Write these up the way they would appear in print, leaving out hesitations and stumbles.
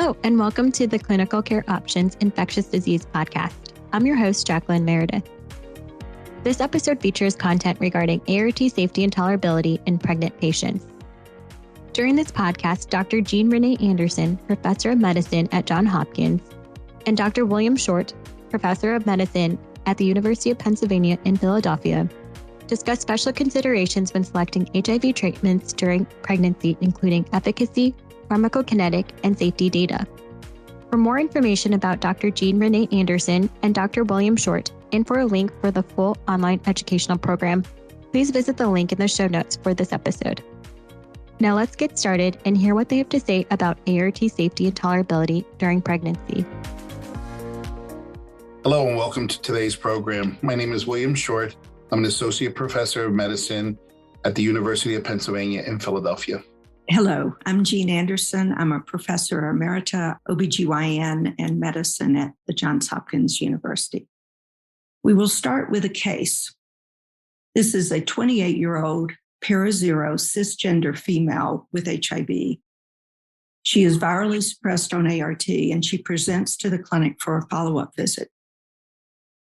Hello, and welcome to the Clinical Care Options Infectious Disease Podcast. I'm your host, Jacqueline Meredith. This episode features content regarding ART safety and tolerability in pregnant patients. During this podcast, Dr. Rene Anderson, Professor of Medicine at Johns Hopkins, and Dr. William Short, Professor of Medicine at the University of Pennsylvania in Philadelphia, discuss special considerations when selecting HIV treatments during pregnancy, including efficacy, pharmacokinetic, and safety data. For more information about Dr. Rene Anderson and Dr. William Short, and for a link for the full online educational program, please visit the link in the show notes for this episode. Now let's get started and hear what they have to say about ART safety and tolerability during pregnancy. Hello and welcome to today's program. My name is William Short. I'm an associate professor of medicine at the University of Pennsylvania in Philadelphia. Hello, I'm Rene Anderson. I'm a professor emerita, OBGYN and medicine at the Johns Hopkins University. We will start with a case. This is a 28-year-old para-0 cisgender female with HIV. She is virally suppressed on ART and she presents to the clinic for a follow-up visit.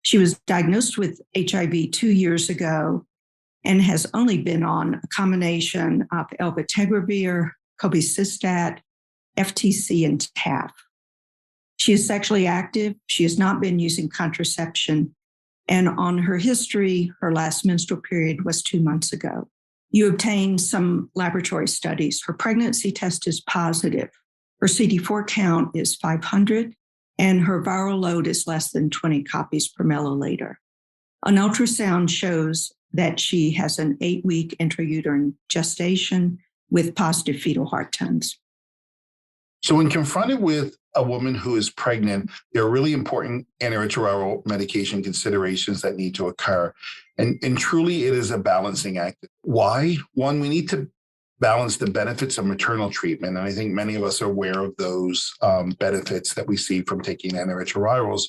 She was diagnosed with HIV 2 years ago and has only been on a combination of elbapentagravir, cobicistat, FTC, and TAF. She is sexually active. She has not been using contraception. And on her history, her last menstrual period was 2 months ago. You obtained some laboratory studies. Her pregnancy test is positive. Her CD4 count is 500, and her viral load is less than 20 copies per milliliter. An ultrasound shows that she has an 8-week intrauterine gestation with positive fetal heart tones. So when confronted with a woman who is pregnant, there are really important antiretroviral medication considerations that need to occur. And truly, it is a balancing act. Why? One, we need to balance the benefits of maternal treatment. And I think many of us are aware of those benefits that we see from taking antiretrovirals.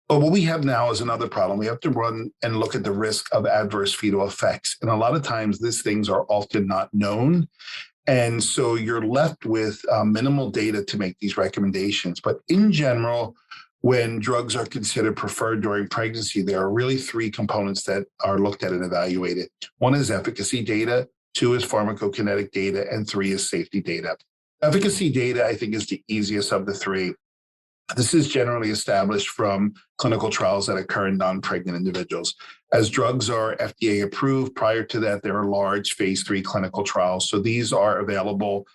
But what we have now is another problem. We have to run and look at the risk of adverse fetal effects. And a lot of times these things are often not known. And so you're left with minimal data to make these recommendations. But in general, when drugs are considered preferred during pregnancy, there are really three components that are looked at and evaluated. One is efficacy data, two is pharmacokinetic data, and three is safety data. Efficacy data, I think, is the easiest of the three. This is generally established from clinical trials that occur in non-pregnant individuals. As drugs are FDA approved, prior to that, there are large phase 3 clinical trials. So these are available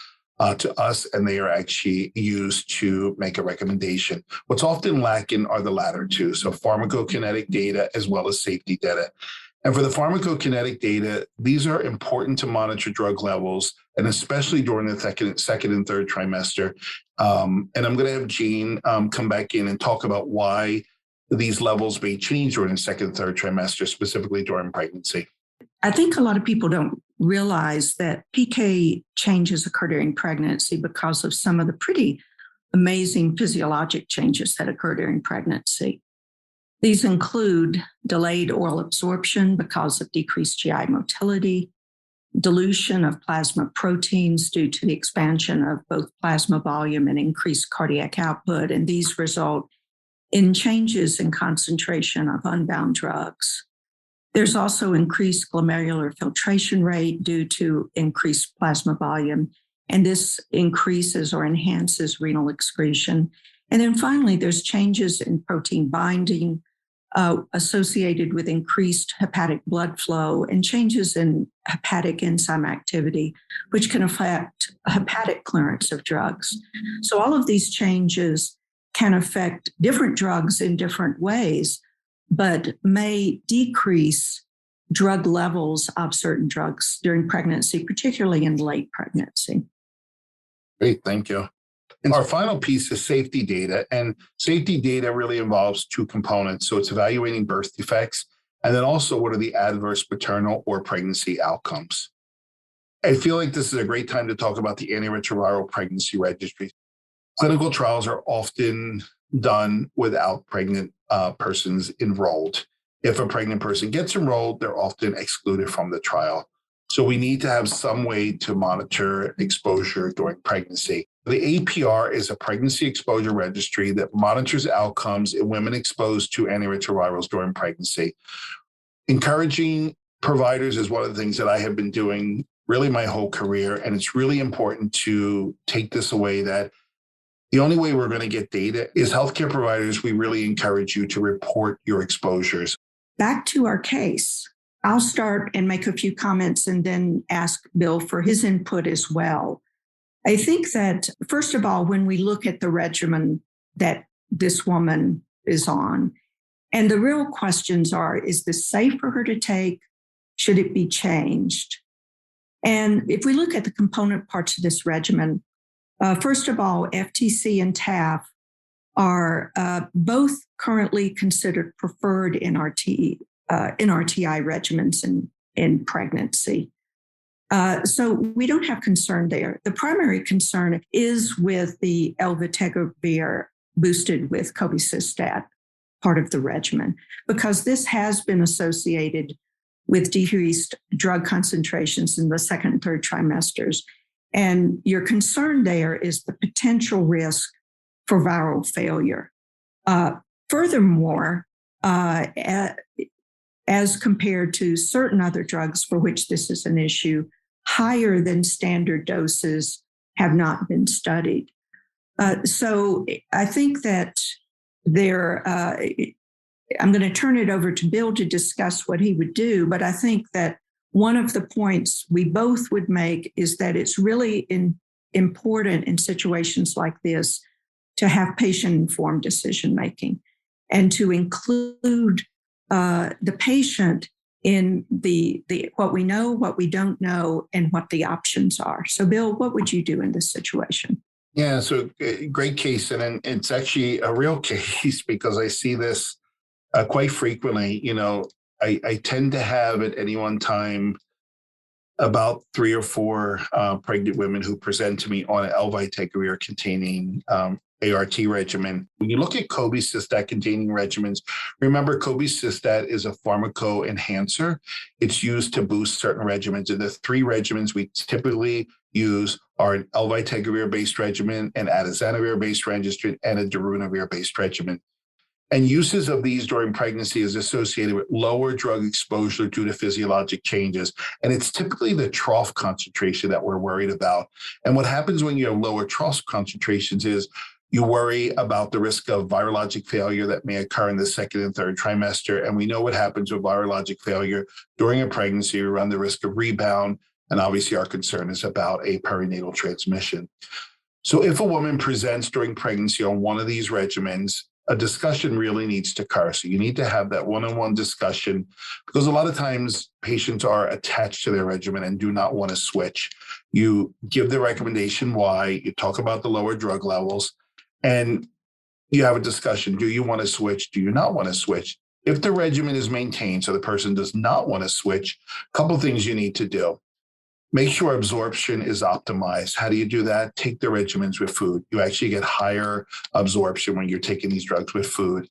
to us, and they are actually used to make a recommendation. What's often lacking are the latter two, so pharmacokinetic data as well as safety data. And for the pharmacokinetic data, these are important to monitor drug levels, and especially during the second and third trimester. And I'm going to have Jean come back in and talk about why these levels may change during the second and third trimester, specifically during pregnancy. I think a lot of people don't realize that PK changes occur during pregnancy because of some of the pretty amazing physiologic changes that occur during pregnancy. These include delayed oral absorption because of decreased GI motility, dilution of plasma proteins due to the expansion of both plasma volume and increased cardiac output, and these result in changes in concentration of unbound drugs. There's also increased glomerular filtration rate due to increased plasma volume, and this increases or enhances renal excretion. And then finally, there's changes in protein binding, associated with increased hepatic blood flow and changes in hepatic enzyme activity, which can affect hepatic clearance of drugs. So all of these changes can affect different drugs in different ways, but may decrease drug levels of certain drugs during pregnancy, particularly in late pregnancy. Great, thank you. And our final piece is safety data. And safety data really involves two components. So it's evaluating birth defects, and then also what are the adverse maternal or pregnancy outcomes. I feel like this is a great time to talk about the antiretroviral pregnancy registry. Clinical trials are often done without pregnant persons enrolled. If a pregnant person gets enrolled, they're often excluded from the trial. So we need to have some way to monitor exposure during pregnancy. The APR is a pregnancy exposure registry that monitors outcomes in women exposed to antiretrovirals during pregnancy. Encouraging providers is one of the things that I have been doing really my whole career. And it's really important to take this away that the only way we're going to get data is healthcare providers. We really encourage you to report your exposures. Back to our case. I'll start and make a few comments and then ask Bill for his input as well. I think that, first of all, when we look at the regimen that this woman is on, and the real questions are, is this safe for her to take? Should it be changed? And if we look at the component parts of this regimen, first of all, FTC and TAF are both currently considered preferred NRTI regimens in pregnancy. So we don't have concern there. The primary concern is with the elvitegravir boosted with cobicistat part of the regimen, because this has been associated with decreased drug concentrations in the second and third trimesters. And your concern there is the potential risk for viral failure. Furthermore, as compared to certain other drugs for which this is an issue, higher than standard doses have not been studied. So I think that I'm going to turn it over to Bill to discuss what he would do, but I think that one of the points we both would make is that it's really important in situations like this to have patient-informed decision-making and to include the patient in the what we know, what we don't know, and what the options are. So, Bill, what would you do in this situation? Yeah, so great case. And it's actually a real case because I see this quite frequently. You know, I tend to have at any one time about 3 or 4 pregnant women who present to me on an elvitegravir containing ART regimen. When you look at cobicistat containing regimens, remember cobicistat is a pharmacoenhancer. It's used to boost certain regimens. And the 3 regimens we typically use are an elvitegravir-based regimen, an atazanavir-based regimen, and a darunavir-based regimen. And uses of these during pregnancy is associated with lower drug exposure due to physiologic changes. And it's typically the trough concentration that we're worried about. And what happens when you have lower trough concentrations is you worry about the risk of virologic failure that may occur in the second and third trimester. And we know what happens with virologic failure during a pregnancy. We run the risk of rebound. And obviously our concern is about a perinatal transmission. So if a woman presents during pregnancy on one of these regimens, a discussion really needs to occur. So you need to have that one-on-one discussion, because a lot of times patients are attached to their regimen and do not want to switch. You give the recommendation why, you talk about the lower drug levels, and you have a discussion. Do you want to switch? Do you not want to switch? If the regimen is maintained, so the person does not want to switch, a couple of things you need to do. Make sure absorption is optimized. How do you do that? Take the regimens with food. You actually get higher absorption when you're taking these drugs with food.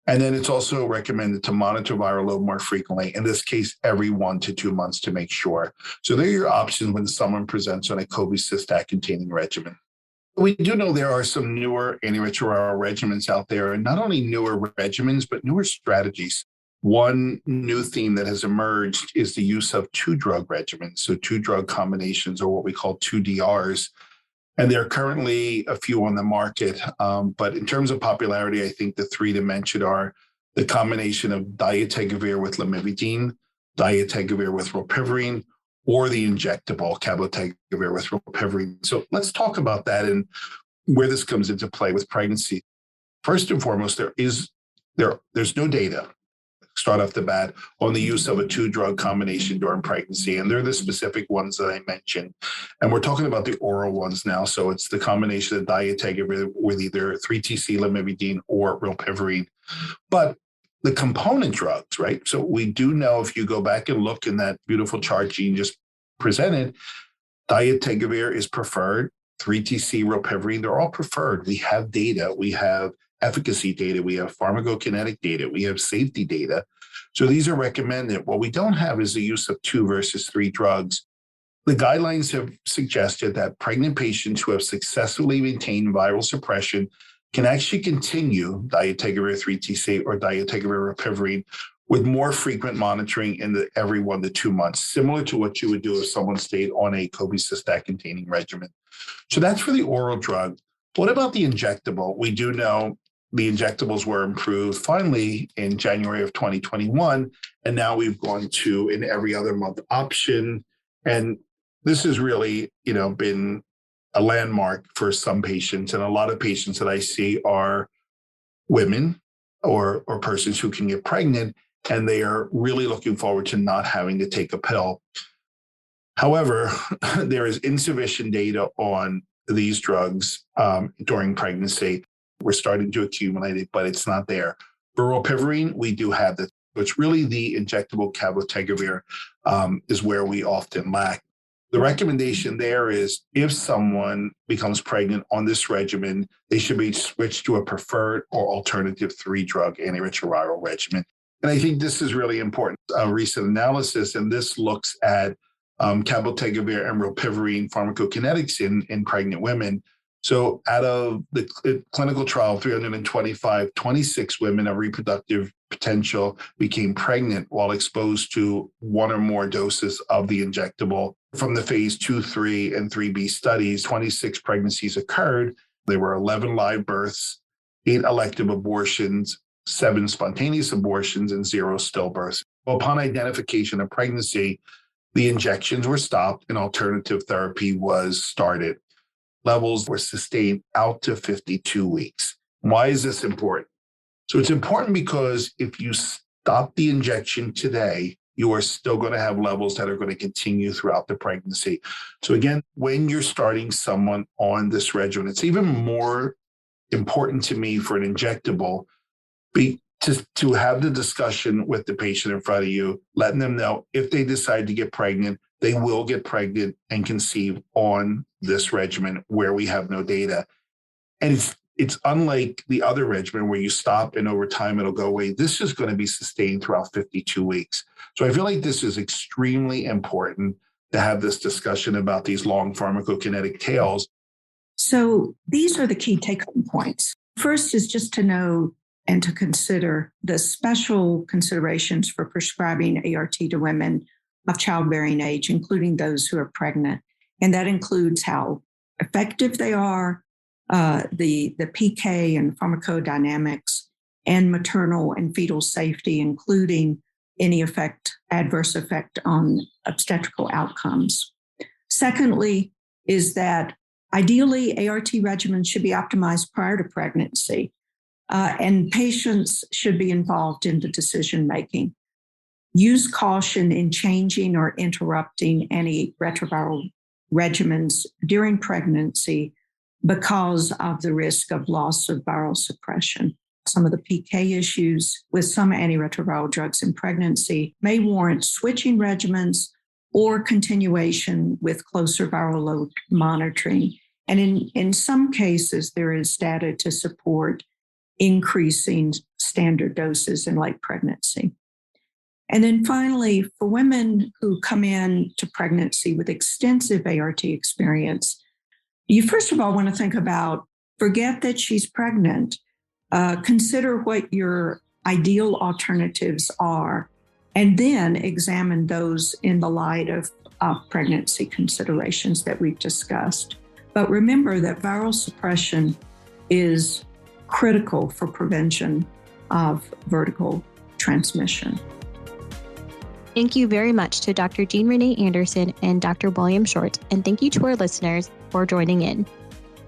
And then it's also recommended to monitor viral load more frequently, in this case, every 1 to 2 months to make sure. So they're your options when someone presents on a cobicistat containing regimen. We do know there are some newer antiretroviral regimens out there, and not only newer regimens, but newer strategies. One new theme that has emerged is the use of 2-drug regimens. So 2-drug combinations, or what we call 2DRs. And there are currently a few on the market. But in terms of popularity, I think the 3 to mention are the combination of dolutegravir with lamivudine, dolutegravir with rilpivirine, or the injectable cabotegravir with rilpivirine. So let's talk about that and where this comes into play with pregnancy. First and foremost, there's no data, start off the bat, on the use of a 2-drug combination during pregnancy. And they're the specific ones that I mentioned. And we're talking about the oral ones now. So it's the combination of dolutegravir with either 3-TC lamivudine or rilpivirine. But the component drugs, right? So we do know, if you go back and look in that beautiful chart Jean just presented, dolutegravir is preferred, 3-TC, rilpivirine, they're all preferred. We have data, we have efficacy data, we have pharmacokinetic data, we have safety data. So these are recommended. What we don't have is the use of 2 versus 3 drugs. The guidelines have suggested that pregnant patients who have successfully maintained viral suppression can actually continue dolutegravir 3-TC or dolutegravir rilpivirine with more frequent monitoring in every 1 to 2 months, similar to what you would do if someone stayed on a cobicistat-containing regimen. So that's for the oral drug. What about the injectable? We do know the injectables were improved finally in January of 2021, and now we've gone to an every other month option. And this has really, been a landmark for some patients. And a lot of patients that I see are women or persons who can get pregnant, and they are really looking forward to not having to take a pill. However, there is insufficient data on these drugs during pregnancy. We're starting to accumulate it, but it's not there. For rilpivirine, we do have that. It's really the injectable cabotegravir is where we often lack. The recommendation there is if someone becomes pregnant on this regimen, they should be switched to a preferred or alternative 3-drug antiretroviral regimen. And I think this is really important. A recent analysis, and this looks at cabotegravir and rilpivirine pharmacokinetics in pregnant women. So out of the clinical trial, 325, 26 women of reproductive potential became pregnant while exposed to 1 or more doses of the injectable. From the phase 2, 3, and 3B studies, 26 pregnancies occurred. There were 11 live births, 8 elective abortions, 7 spontaneous abortions, and 0 stillbirths. Upon identification of pregnancy, the injections were stopped and alternative therapy was started. Levels were sustained out to 52 weeks. Why is this important? So it's important because if you stop the injection today, you are still going to have levels that are going to continue throughout the pregnancy. So again, when you're starting someone on this regimen, it's even more important to me for an injectable to have the discussion with the patient in front of you, letting them know if they decide to get pregnant, they will get pregnant and conceive on this regimen where we have no data. And it's unlike the other regimen where you stop and over time it'll go away. This is going to be sustained throughout 52 weeks. So I feel like this is extremely important to have this discussion about these long pharmacokinetic tails. So these are the key take-home points. First is just to know and to consider the special considerations for prescribing ART to women of childbearing age, including those who are pregnant. And that includes how effective they are, the PK and pharmacodynamics, and maternal and fetal safety, including any adverse effect on obstetrical outcomes. Secondly, is that ideally ART regimens should be optimized prior to pregnancy, and patients should be involved in the decision-making. Use caution in changing or interrupting antiretroviral regimens during pregnancy because of the risk of loss of viral suppression. Some of the PK issues with some antiretroviral drugs in pregnancy may warrant switching regimens or continuation with closer viral load monitoring. And in some cases, there is data to support increasing standard doses in late pregnancy. And then finally, for women who come in to pregnancy with extensive ART experience, you first of all want to think about, forget that she's pregnant, consider what your ideal alternatives are, and then examine those in the light of pregnancy considerations that we've discussed. But remember that viral suppression is critical for prevention of vertical transmission. Thank you very much to Dr. Jean Rene Anderson and Dr. William Short, and thank you to our listeners for joining in.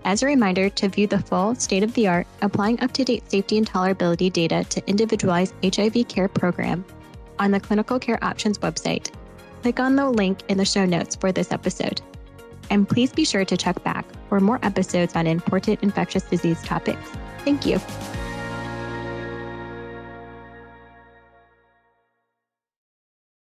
As a reminder, to view the full state-of-the-art, applying up-to-date safety and tolerability data to individualized HIV care program on the Clinical Care Options website, click on the link in the show notes for this episode. And please be sure to check back for more episodes on important infectious disease topics. Thank you.